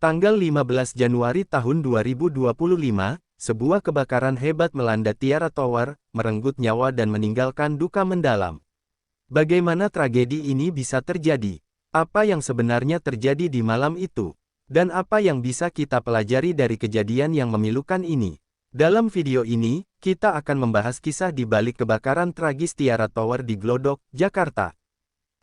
Tanggal 15 Januari tahun 2025, sebuah kebakaran hebat melanda Tiara Tower, merenggut nyawa dan meninggalkan duka mendalam. Bagaimana tragedi ini bisa terjadi? Apa yang sebenarnya terjadi di malam itu? Dan apa yang bisa kita pelajari dari kejadian yang memilukan ini? Dalam video ini, kita akan membahas kisah di balik kebakaran tragis Tiara Tower di Glodok, Jakarta.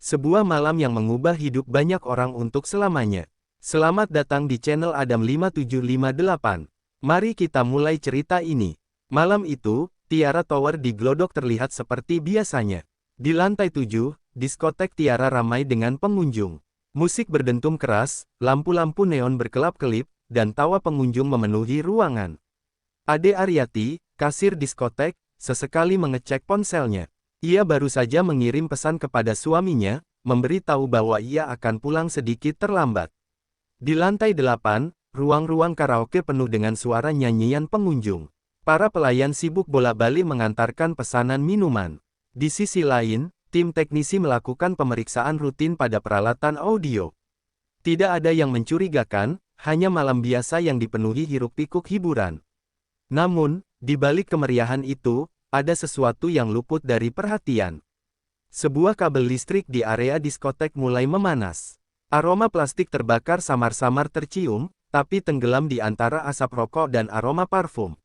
Sebuah malam yang mengubah hidup banyak orang untuk selamanya. Selamat datang di channel Adam 5758. Mari kita mulai cerita ini. Malam itu, Tiara Tower di Glodok terlihat seperti biasanya. Di lantai 7, diskotek Tiara ramai dengan pengunjung. Musik berdentum keras, lampu-lampu neon berkelap-kelip, dan tawa pengunjung memenuhi ruangan. Ade Aryati, kasir diskotek, sesekali mengecek ponselnya. Ia baru saja mengirim pesan kepada suaminya, memberi tahu bahwa ia akan pulang sedikit terlambat. Di lantai 8, ruang-ruang karaoke penuh dengan suara nyanyian pengunjung. Para pelayan sibuk bolak-balik mengantarkan pesanan minuman. Di sisi lain, tim teknisi melakukan pemeriksaan rutin pada peralatan audio. Tidak ada yang mencurigakan, hanya malam biasa yang dipenuhi hiruk-pikuk hiburan. Namun, di balik kemeriahan itu, ada sesuatu yang luput dari perhatian. Sebuah kabel listrik di area diskotek mulai memanas. Aroma plastik terbakar samar-samar tercium, tapi tenggelam di antara asap rokok dan aroma parfum.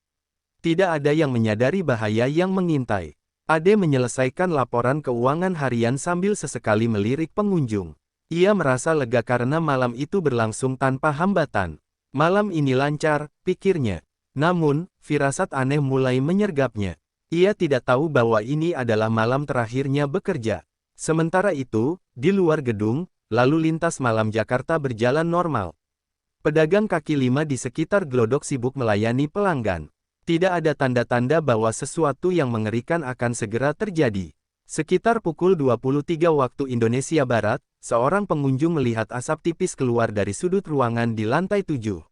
Tidak ada yang menyadari bahaya yang mengintai. Ade menyelesaikan laporan keuangan harian sambil sesekali melirik pengunjung. Ia merasa lega karena malam itu berlangsung tanpa hambatan. Malam ini lancar, pikirnya. Namun, firasat aneh mulai menyergapnya. Ia tidak tahu bahwa ini adalah malam terakhirnya bekerja. Sementara itu, di luar gedung, lalu lintas malam Jakarta berjalan normal. Pedagang kaki lima di sekitar Glodok sibuk melayani pelanggan. Tidak ada tanda-tanda bahwa sesuatu yang mengerikan akan segera terjadi. Sekitar pukul 23 waktu Indonesia Barat, seorang pengunjung melihat asap tipis keluar dari sudut ruangan di lantai 7.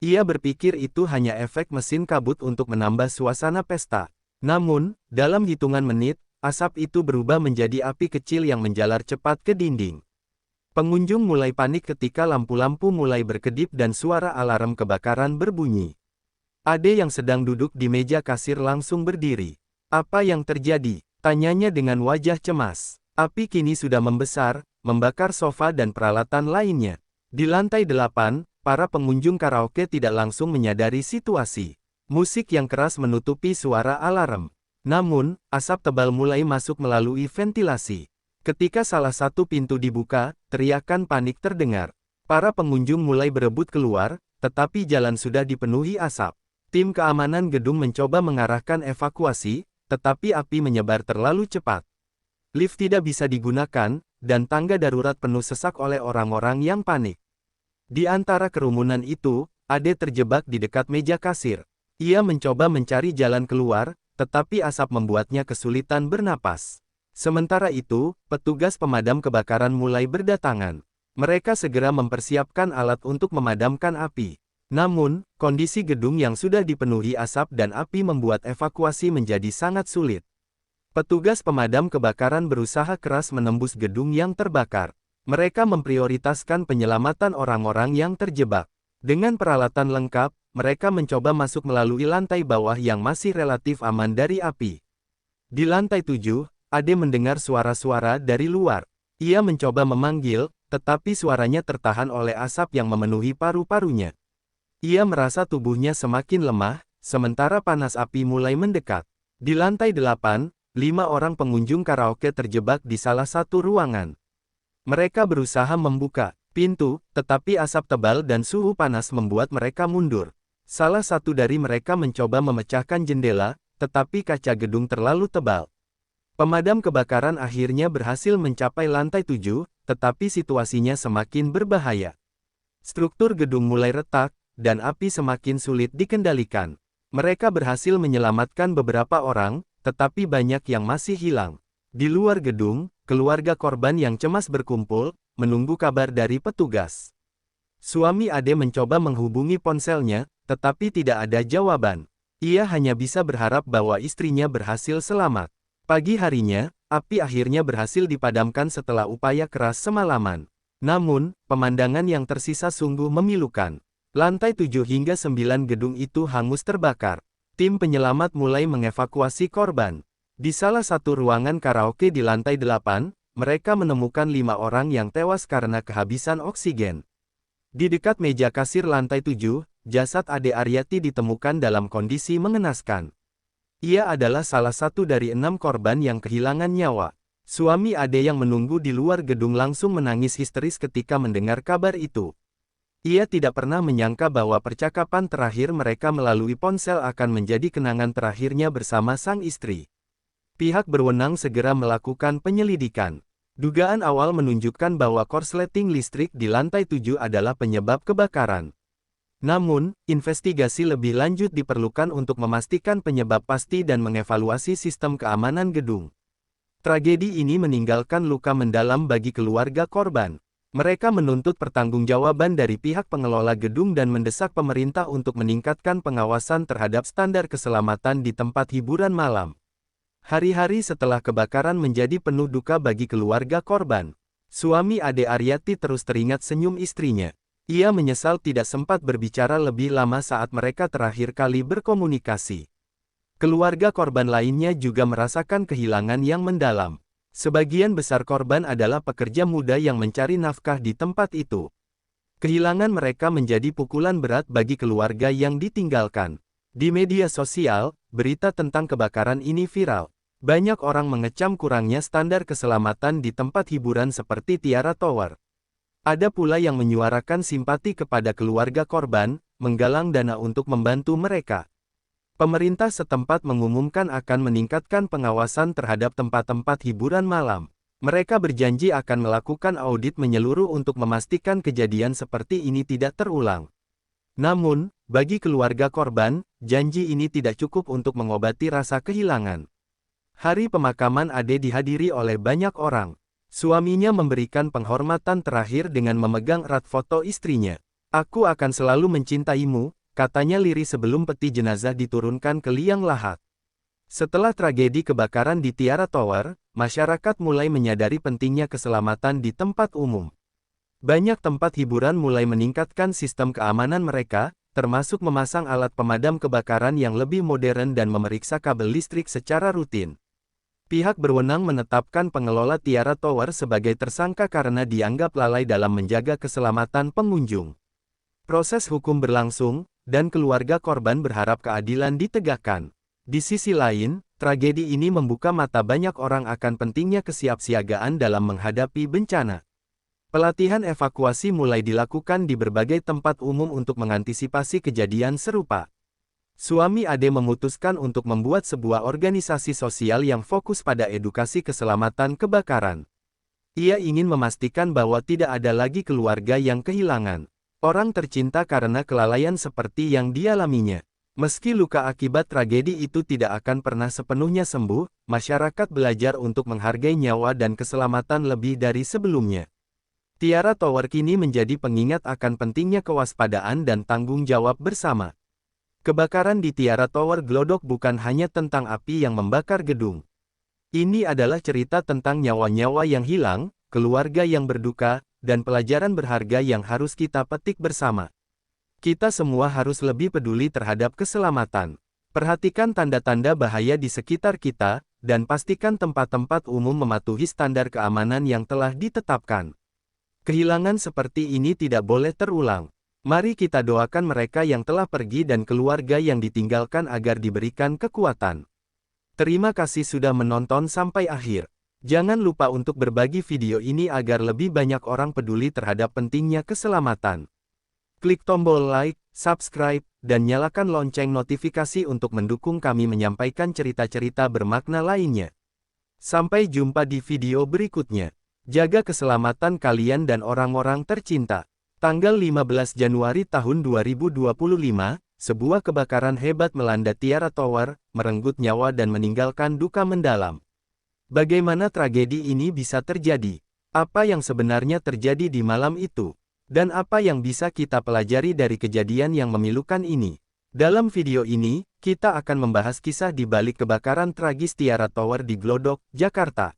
Ia berpikir itu hanya efek mesin kabut untuk menambah suasana pesta. Namun, dalam hitungan menit, asap itu berubah menjadi api kecil yang menjalar cepat ke dinding. Pengunjung mulai panik ketika lampu-lampu mulai berkedip dan suara alarm kebakaran berbunyi. Ade yang sedang duduk di meja kasir langsung berdiri. "Apa yang terjadi?" tanyanya dengan wajah cemas. Api kini sudah membesar, membakar sofa dan peralatan lainnya. Di lantai 8, para pengunjung karaoke tidak langsung menyadari situasi. Musik yang keras menutupi suara alarm. Namun, asap tebal mulai masuk melalui ventilasi. Ketika salah satu pintu dibuka, teriakan panik terdengar. Para pengunjung mulai berebut keluar, tetapi jalan sudah dipenuhi asap. Tim keamanan gedung mencoba mengarahkan evakuasi, tetapi api menyebar terlalu cepat. Lift tidak bisa digunakan, dan tangga darurat penuh sesak oleh orang-orang yang panik. Di antara kerumunan itu, Ade terjebak di dekat meja kasir. Ia mencoba mencari jalan keluar, tetapi asap membuatnya kesulitan bernapas. Sementara itu, petugas pemadam kebakaran mulai berdatangan. Mereka segera mempersiapkan alat untuk memadamkan api. Namun, kondisi gedung yang sudah dipenuhi asap dan api membuat evakuasi menjadi sangat sulit. Petugas pemadam kebakaran berusaha keras menembus gedung yang terbakar. Mereka memprioritaskan penyelamatan orang-orang yang terjebak. Dengan peralatan lengkap, mereka mencoba masuk melalui lantai bawah yang masih relatif aman dari api. Di lantai 7, Ade mendengar suara-suara dari luar. Ia mencoba memanggil, tetapi suaranya tertahan oleh asap yang memenuhi paru-parunya. Ia merasa tubuhnya semakin lemah, sementara panas api mulai mendekat. Di lantai 8, 5 orang pengunjung karaoke terjebak di salah satu ruangan. Mereka berusaha membuka pintu, tetapi asap tebal dan suhu panas membuat mereka mundur. Salah satu dari mereka mencoba memecahkan jendela, tetapi kaca gedung terlalu tebal. Pemadam kebakaran akhirnya berhasil mencapai lantai 7, tetapi situasinya semakin berbahaya. Struktur gedung mulai retak, dan api semakin sulit dikendalikan. Mereka berhasil menyelamatkan beberapa orang, tetapi banyak yang masih hilang. Di luar gedung, keluarga korban yang cemas berkumpul, menunggu kabar dari petugas. Suami Ade mencoba menghubungi ponselnya, tetapi tidak ada jawaban. Ia hanya bisa berharap bahwa istrinya berhasil selamat. Pagi harinya, api akhirnya berhasil dipadamkan setelah upaya keras semalaman. Namun, pemandangan yang tersisa sungguh memilukan. Lantai 7 hingga 9 gedung itu hangus terbakar. Tim penyelamat mulai mengevakuasi korban. Di salah satu ruangan karaoke di lantai 8, mereka menemukan 5 orang yang tewas karena kehabisan oksigen. Di dekat meja kasir lantai 7, jasad Ade Aryati ditemukan dalam kondisi mengenaskan. Ia adalah salah satu dari 6 korban yang kehilangan nyawa. Suami Ade yang menunggu di luar gedung langsung menangis histeris ketika mendengar kabar itu. Ia tidak pernah menyangka bahwa percakapan terakhir mereka melalui ponsel akan menjadi kenangan terakhirnya bersama sang istri. Pihak berwenang segera melakukan penyelidikan. Dugaan awal menunjukkan bahwa korsleting listrik di lantai 7 adalah penyebab kebakaran. Namun, investigasi lebih lanjut diperlukan untuk memastikan penyebab pasti dan mengevaluasi sistem keamanan gedung. Tragedi ini meninggalkan luka mendalam bagi keluarga korban. Mereka menuntut pertanggungjawaban dari pihak pengelola gedung dan mendesak pemerintah untuk meningkatkan pengawasan terhadap standar keselamatan di tempat hiburan malam. Hari-hari setelah kebakaran menjadi penuh duka bagi keluarga korban. Suami Ade Aryati terus teringat senyum istrinya. Ia menyesal tidak sempat berbicara lebih lama saat mereka terakhir kali berkomunikasi. Keluarga korban lainnya juga merasakan kehilangan yang mendalam. Sebagian besar korban adalah pekerja muda yang mencari nafkah di tempat itu. Kehilangan mereka menjadi pukulan berat bagi keluarga yang ditinggalkan. Di media sosial, berita tentang kebakaran ini viral. Banyak orang mengecam kurangnya standar keselamatan di tempat hiburan seperti Tiara Tower. Ada pula yang menyuarakan simpati kepada keluarga korban, menggalang dana untuk membantu mereka. Pemerintah setempat mengumumkan akan meningkatkan pengawasan terhadap tempat-tempat hiburan malam. Mereka berjanji akan melakukan audit menyeluruh untuk memastikan kejadian seperti ini tidak terulang. Namun, bagi keluarga korban, janji ini tidak cukup untuk mengobati rasa kehilangan. Hari pemakaman Ade dihadiri oleh banyak orang. Suaminya memberikan penghormatan terakhir dengan memegang erat foto istrinya. "Aku akan selalu mencintaimu," katanya lirih sebelum peti jenazah diturunkan ke liang lahat. Setelah tragedi kebakaran di Tiara Tower, masyarakat mulai menyadari pentingnya keselamatan di tempat umum. Banyak tempat hiburan mulai meningkatkan sistem keamanan mereka, termasuk memasang alat pemadam kebakaran yang lebih modern dan memeriksa kabel listrik secara rutin. Pihak berwenang menetapkan pengelola Tiara Tower sebagai tersangka karena dianggap lalai dalam menjaga keselamatan pengunjung. Proses hukum berlangsung, dan keluarga korban berharap keadilan ditegakkan. Di sisi lain, tragedi ini membuka mata banyak orang akan pentingnya kesiapsiagaan dalam menghadapi bencana. Pelatihan evakuasi mulai dilakukan di berbagai tempat umum untuk mengantisipasi kejadian serupa. Suami Ade memutuskan untuk membuat sebuah organisasi sosial yang fokus pada edukasi keselamatan kebakaran. Ia ingin memastikan bahwa tidak ada lagi keluarga yang kehilangan orang tercinta karena kelalaian seperti yang dialaminya. Meski luka akibat tragedi itu tidak akan pernah sepenuhnya sembuh, masyarakat belajar untuk menghargai nyawa dan keselamatan lebih dari sebelumnya. Tiara Tower kini menjadi pengingat akan pentingnya kewaspadaan dan tanggung jawab bersama. Kebakaran di Tiara Tower Glodok bukan hanya tentang api yang membakar gedung. Ini adalah cerita tentang nyawa-nyawa yang hilang, keluarga yang berduka, dan pelajaran berharga yang harus kita petik bersama. Kita semua harus lebih peduli terhadap keselamatan. Perhatikan tanda-tanda bahaya di sekitar kita, dan pastikan tempat-tempat umum mematuhi standar keamanan yang telah ditetapkan. Kehilangan seperti ini tidak boleh terulang. Mari kita doakan mereka yang telah pergi dan keluarga yang ditinggalkan agar diberikan kekuatan. Terima kasih sudah menonton sampai akhir. Jangan lupa untuk berbagi video ini agar lebih banyak orang peduli terhadap pentingnya keselamatan. Klik tombol like, subscribe, dan nyalakan lonceng notifikasi untuk mendukung kami menyampaikan cerita-cerita bermakna lainnya. Sampai jumpa di video berikutnya. Jaga keselamatan kalian dan orang-orang tercinta. Tanggal 15 Januari tahun 2025, sebuah kebakaran hebat melanda Tiara Tower, merenggut nyawa dan meninggalkan duka mendalam. Bagaimana tragedi ini bisa terjadi? Apa yang sebenarnya terjadi di malam itu? Dan apa yang bisa kita pelajari dari kejadian yang memilukan ini? Dalam video ini, kita akan membahas kisah di balik kebakaran tragis Tiara Tower di Glodok, Jakarta.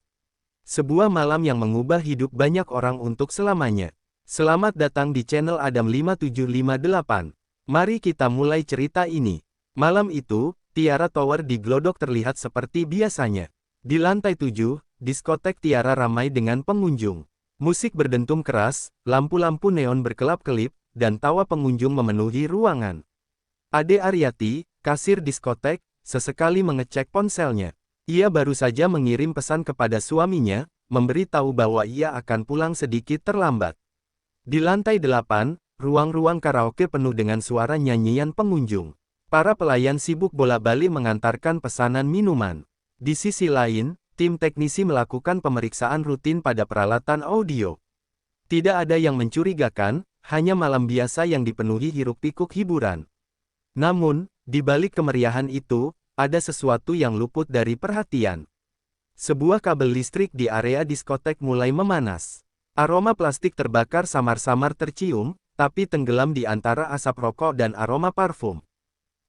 Sebuah malam yang mengubah hidup banyak orang untuk selamanya. Selamat datang di channel Adam 5758. Mari kita mulai cerita ini. Malam itu, Tiara Tower di Glodok terlihat seperti biasanya. Di lantai 7, diskotek Tiara ramai dengan pengunjung. Musik berdentum keras, lampu-lampu neon berkelap-kelip, dan tawa pengunjung memenuhi ruangan. Ade Aryati, kasir diskotek, sesekali mengecek ponselnya. Ia baru saja mengirim pesan kepada suaminya, memberi tahu bahwa ia akan pulang sedikit terlambat. Di lantai 8, ruang-ruang karaoke penuh dengan suara nyanyian pengunjung. Para pelayan sibuk bolak-balik mengantarkan pesanan minuman. Di sisi lain, tim teknisi melakukan pemeriksaan rutin pada peralatan audio. Tidak ada yang mencurigakan, hanya malam biasa yang dipenuhi hiruk-pikuk hiburan. Namun, di balik kemeriahan itu, ada sesuatu yang luput dari perhatian. Sebuah kabel listrik di area diskotek mulai memanas. Aroma plastik terbakar samar-samar tercium, tapi tenggelam di antara asap rokok dan aroma parfum.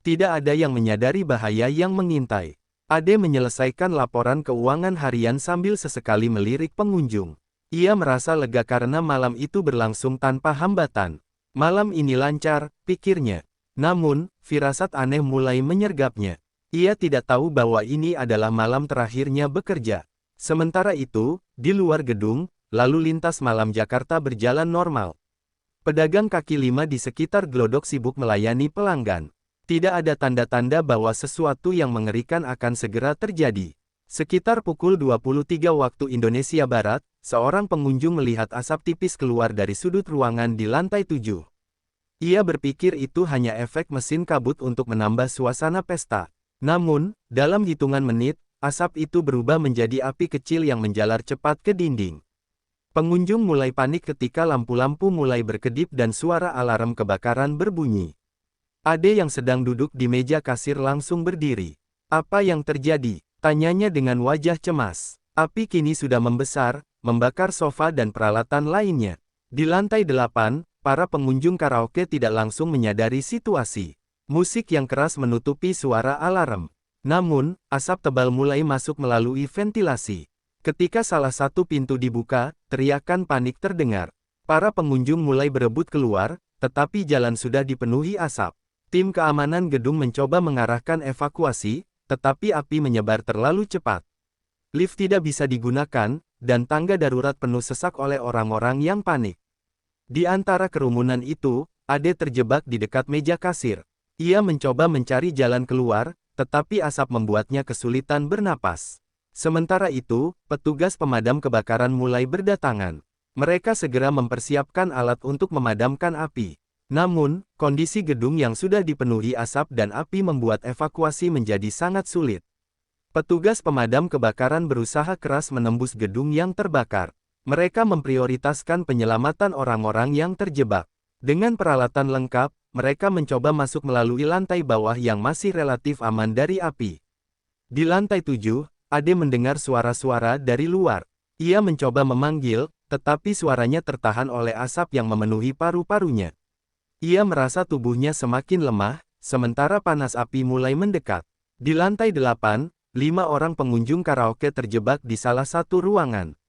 Tidak ada yang menyadari bahaya yang mengintai. Ade menyelesaikan laporan keuangan harian sambil sesekali melirik pengunjung. Ia merasa lega karena malam itu berlangsung tanpa hambatan. Malam ini lancar, pikirnya. Namun, firasat aneh mulai menyergapnya. Ia tidak tahu bahwa ini adalah malam terakhirnya bekerja. Sementara itu, di luar gedung, lalu lintas malam Jakarta berjalan normal. Pedagang kaki lima di sekitar Glodok sibuk melayani pelanggan. Tidak ada tanda-tanda bahwa sesuatu yang mengerikan akan segera terjadi. Sekitar pukul 23 waktu Indonesia Barat, seorang pengunjung melihat asap tipis keluar dari sudut ruangan di lantai 7. Ia berpikir itu hanya efek mesin kabut untuk menambah suasana pesta. Namun, dalam hitungan menit, asap itu berubah menjadi api kecil yang menjalar cepat ke dinding. Pengunjung mulai panik ketika lampu-lampu mulai berkedip dan suara alarm kebakaran berbunyi. Ade yang sedang duduk di meja kasir langsung berdiri. "Apa yang terjadi?" tanyanya dengan wajah cemas. Api kini sudah membesar, membakar sofa dan peralatan lainnya. Di lantai 8, para pengunjung karaoke tidak langsung menyadari situasi. Musik yang keras menutupi suara alarm. Namun, asap tebal mulai masuk melalui ventilasi. Ketika salah satu pintu dibuka, teriakan panik terdengar. Para pengunjung mulai berebut keluar, tetapi jalan sudah dipenuhi asap. Tim keamanan gedung mencoba mengarahkan evakuasi, tetapi api menyebar terlalu cepat. Lift tidak bisa digunakan, dan tangga darurat penuh sesak oleh orang-orang yang panik. Di antara kerumunan itu, Ade terjebak di dekat meja kasir. Ia mencoba mencari jalan keluar, tetapi asap membuatnya kesulitan bernapas. Sementara itu, petugas pemadam kebakaran mulai berdatangan. Mereka segera mempersiapkan alat untuk memadamkan api. Namun, kondisi gedung yang sudah dipenuhi asap dan api membuat evakuasi menjadi sangat sulit. Petugas pemadam kebakaran berusaha keras menembus gedung yang terbakar. Mereka memprioritaskan penyelamatan orang-orang yang terjebak. Dengan peralatan lengkap, mereka mencoba masuk melalui lantai bawah yang masih relatif aman dari api. Di lantai 7, Ade mendengar suara-suara dari luar. Ia mencoba memanggil, tetapi suaranya tertahan oleh asap yang memenuhi paru-parunya. Ia merasa tubuhnya semakin lemah, sementara panas api mulai mendekat. Di lantai 8, 5 orang pengunjung karaoke terjebak di salah satu ruangan.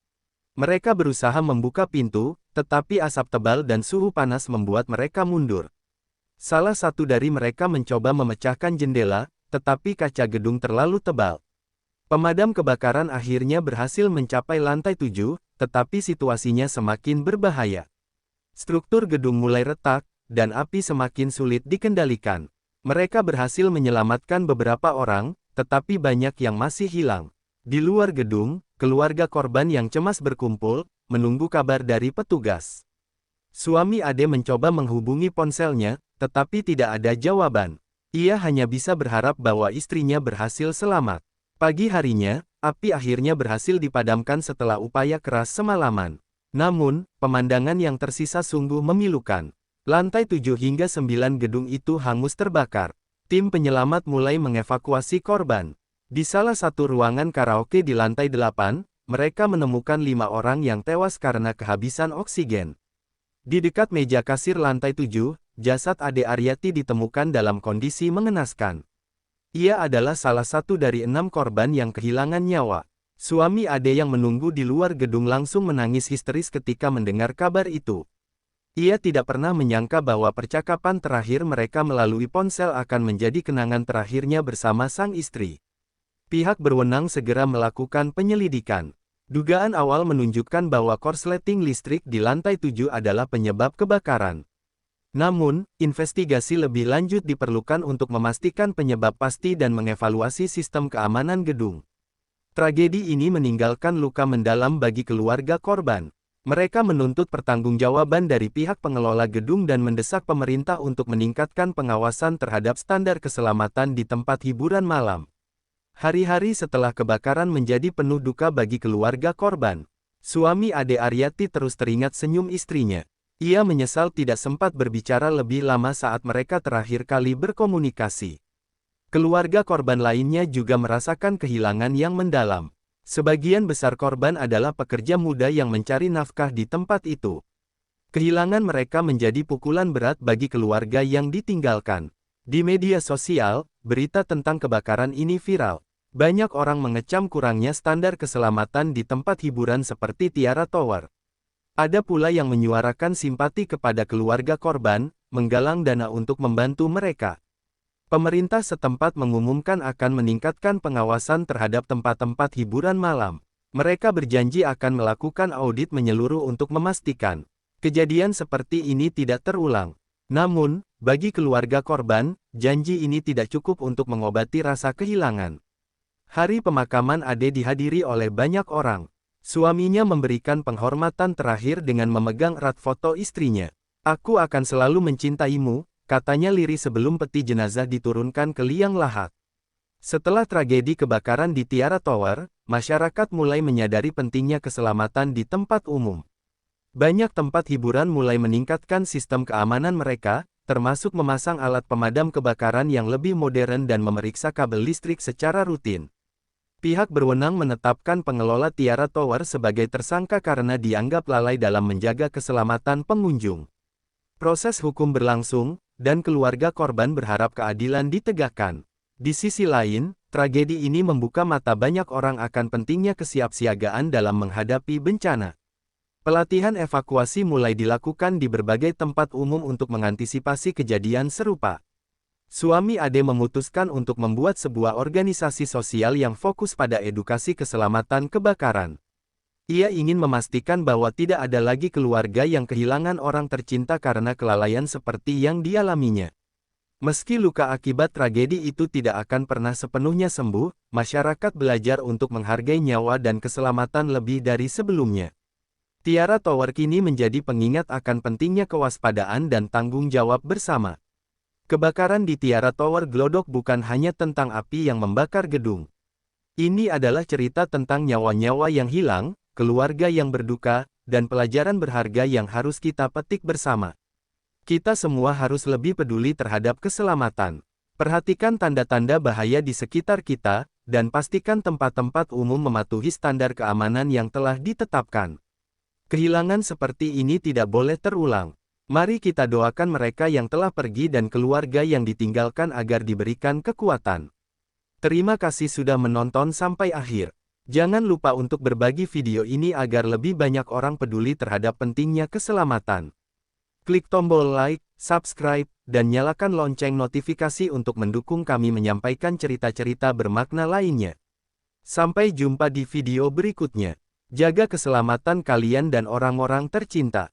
Mereka berusaha membuka pintu, tetapi asap tebal dan suhu panas membuat mereka mundur. Salah satu dari mereka mencoba memecahkan jendela, tetapi kaca gedung terlalu tebal. Pemadam kebakaran akhirnya berhasil mencapai lantai 7, tetapi situasinya semakin berbahaya. Struktur gedung mulai retak, dan api semakin sulit dikendalikan. Mereka berhasil menyelamatkan beberapa orang, tetapi banyak yang masih hilang. Di luar gedung, keluarga korban yang cemas berkumpul, menunggu kabar dari petugas. Suami Ade mencoba menghubungi ponselnya, tetapi tidak ada jawaban. Ia hanya bisa berharap bahwa istrinya berhasil selamat. Pagi harinya, api akhirnya berhasil dipadamkan setelah upaya keras semalaman. Namun, pemandangan yang tersisa sungguh memilukan. Lantai 7 hingga 9 gedung itu hangus terbakar. Tim penyelamat mulai mengevakuasi korban. Di salah satu ruangan karaoke di lantai 8, mereka menemukan 5 orang yang tewas karena kehabisan oksigen. Di dekat meja kasir lantai 7, jasad Ade Aryati ditemukan dalam kondisi mengenaskan. Ia adalah salah satu dari 6 korban yang kehilangan nyawa. Suami Ade yang menunggu di luar gedung langsung menangis histeris ketika mendengar kabar itu. Ia tidak pernah menyangka bahwa percakapan terakhir mereka melalui ponsel akan menjadi kenangan terakhirnya bersama sang istri. Pihak berwenang segera melakukan penyelidikan. Dugaan awal menunjukkan bahwa korsleting listrik di lantai 7 adalah penyebab kebakaran. Namun, investigasi lebih lanjut diperlukan untuk memastikan penyebab pasti dan mengevaluasi sistem keamanan gedung. Tragedi ini meninggalkan luka mendalam bagi keluarga korban. Mereka menuntut pertanggungjawaban dari pihak pengelola gedung dan mendesak pemerintah untuk meningkatkan pengawasan terhadap standar keselamatan di tempat hiburan malam. Hari-hari setelah kebakaran menjadi penuh duka bagi keluarga korban. Suami Ade Aryati terus teringat senyum istrinya. Ia menyesal tidak sempat berbicara lebih lama saat mereka terakhir kali berkomunikasi. Keluarga korban lainnya juga merasakan kehilangan yang mendalam. Sebagian besar korban adalah pekerja muda yang mencari nafkah di tempat itu. Kehilangan mereka menjadi pukulan berat bagi keluarga yang ditinggalkan. Di media sosial, berita tentang kebakaran ini viral. Banyak orang mengecam kurangnya standar keselamatan di tempat hiburan seperti Tiara Tower. Ada pula yang menyuarakan simpati kepada keluarga korban, menggalang dana untuk membantu mereka. Pemerintah setempat mengumumkan akan meningkatkan pengawasan terhadap tempat-tempat hiburan malam. Mereka berjanji akan melakukan audit menyeluruh untuk memastikan kejadian seperti ini tidak terulang. Namun, bagi keluarga korban, janji ini tidak cukup untuk mengobati rasa kehilangan. Hari pemakaman Ade dihadiri oleh banyak orang. Suaminya memberikan penghormatan terakhir dengan memegang erat foto istrinya. "Aku akan selalu mencintaimu," katanya lirih sebelum peti jenazah diturunkan ke liang lahat. Setelah tragedi kebakaran di Tiara Tower, masyarakat mulai menyadari pentingnya keselamatan di tempat umum. Banyak tempat hiburan mulai meningkatkan sistem keamanan mereka, termasuk memasang alat pemadam kebakaran yang lebih modern dan memeriksa kabel listrik secara rutin. Pihak berwenang menetapkan pengelola Tiara Tower sebagai tersangka karena dianggap lalai dalam menjaga keselamatan pengunjung. Proses hukum berlangsung, dan keluarga korban berharap keadilan ditegakkan. Di sisi lain, tragedi ini membuka mata banyak orang akan pentingnya kesiapsiagaan dalam menghadapi bencana. Pelatihan evakuasi mulai dilakukan di berbagai tempat umum untuk mengantisipasi kejadian serupa. Suami Ade memutuskan untuk membuat sebuah organisasi sosial yang fokus pada edukasi keselamatan kebakaran. Ia ingin memastikan bahwa tidak ada lagi keluarga yang kehilangan orang tercinta karena kelalaian seperti yang dialaminya. Meski luka akibat tragedi itu tidak akan pernah sepenuhnya sembuh, masyarakat belajar untuk menghargai nyawa dan keselamatan lebih dari sebelumnya. Tiara Tower kini menjadi pengingat akan pentingnya kewaspadaan dan tanggung jawab bersama. Kebakaran di Tiara Tower Glodok bukan hanya tentang api yang membakar gedung. Ini adalah cerita tentang nyawa-nyawa yang hilang, keluarga yang berduka, dan pelajaran berharga yang harus kita petik bersama. Kita semua harus lebih peduli terhadap keselamatan. Perhatikan tanda-tanda bahaya di sekitar kita, dan pastikan tempat-tempat umum mematuhi standar keamanan yang telah ditetapkan. Kehilangan seperti ini tidak boleh terulang. Mari kita doakan mereka yang telah pergi dan keluarga yang ditinggalkan agar diberikan kekuatan. Terima kasih sudah menonton sampai akhir. Jangan lupa untuk berbagi video ini agar lebih banyak orang peduli terhadap pentingnya keselamatan. Klik tombol like, subscribe, dan nyalakan lonceng notifikasi untuk mendukung kami menyampaikan cerita-cerita bermakna lainnya. Sampai jumpa di video berikutnya. Jaga keselamatan kalian dan orang-orang tercinta.